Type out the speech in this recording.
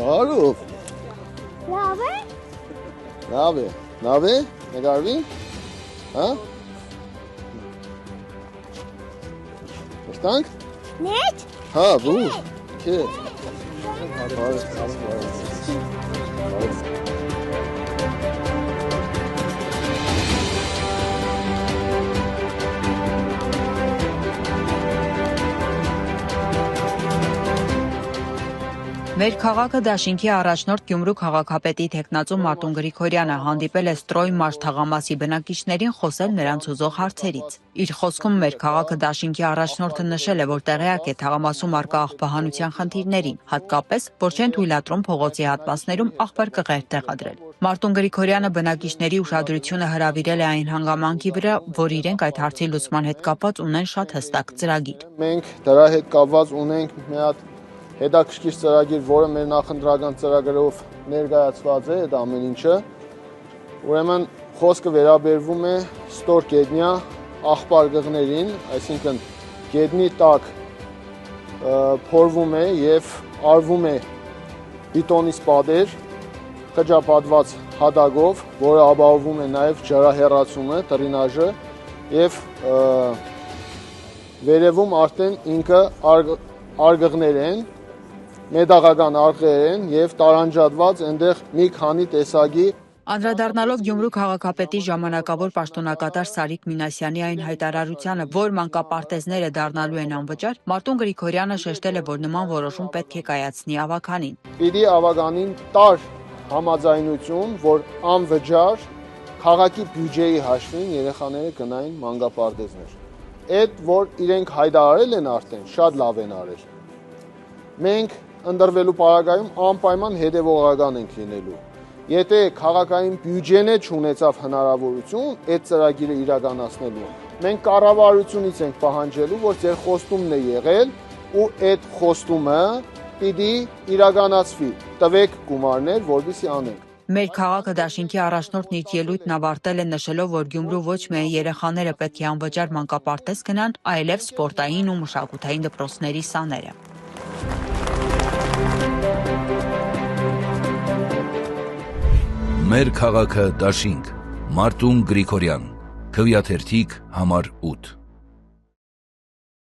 Բարով։ Լավ է։ Լավ է։ Լավ է։ Նկարվի։ Հա։ Ոստանք։ Նեջ։ Հա, բու։ Չէ։ Մեր քաղաքը դաշինքի առաջնորդ Գյումրու քաղաքապետի թեկնածու Մարտուն Գրիգորյանը հանդիպել է Ստրոյմար թաղամասի բնակիչներին խոսել նրանց ուզող հարցերից։ Իր խոսքում մեր քաղաքը դաշինքի առաջնորդը նշել է, որ տեղյակ է թաղամասում առկա աղբահանության խնդիրներին, հատկապես, որ չեն թույլատրում փողոցի հատվածներում աղբեր-կղեր տեղադրել։ Մարտուն Գրիգորյանը բնակիչների ուշադրությունը հրավիրել է այն հանգամանքի վրա, որ իրենք այդ հարցի լուծման հետ կապված ունեն շատ հստակ ծրագիր։ Մենք դրա հետ կապված ունենք մի հատ հետաքրքիր ծրագիր, որը մեր նախընտրական ծրագրով ներկայացված է այդ ամեն ինչը։ Ուրեմն խոսքը վերաբերվում է ստորգետնյա աղբար գղներին, այսինքն գետնի տակ փորվում է եւ արվում է բիտոնի սպադեր խճապատված հատակով, որը ապահովում է նաեւ ջրահեռացումը, տրինաժը եւ վերևում արդեն ինքը արգղներ են, մետաղական արգղեր են եւ տարանջատված այնտեղ մի քանի տեսակի։ Անդրադառնալով Գյումրու քաղաքապետի ժամանակավոր պաշտոնակատար Սարիկ Մինասյանի այն հայտարարությանը, որ մանկապարտեզները դառնալու են անվճար, Մարտուն Գրիգորյանը շեշտել է, որ նման որոշում պետք է կայացնի ավականին։ Պիտի ավականին տար համաձայնություն, որ անվճար քաղաքի բյուջեի հաշվին երեխաները գնային մանկապարտեզներ։ Այդ որ իրենք հայտարարել են արդեն, շատ լավ են արել։ Մենք ընտրվելու պարագայում անպայման հետևողական ենք լինելու։ Եթե քաղաքային բյուջեն է չունեցավ հնարավորություն այդ ծրագիրը իրականացնելու, մենք կառավարությունից ենք պահանջելու, որ ձեր խոստումն է եղել ու այդ խոստումը պիտի իրականացվի։ Տվեք գումարներ, որպեսզի անենք։ Մեր քաղաքը դաշինքի առաջնորդն իր ելույթն ավարտել է նշելով, որ Գյումրու ոչ միայն երեխաները պետք է անվճար մանկապարտեզ գնան, այլև սպորտային ու մշակութային դպրոցների սաները։ Մեր քաղաքը դաշինք, Մարտուն Գրիգորյան, Քվեաթերթիկ, համար 8։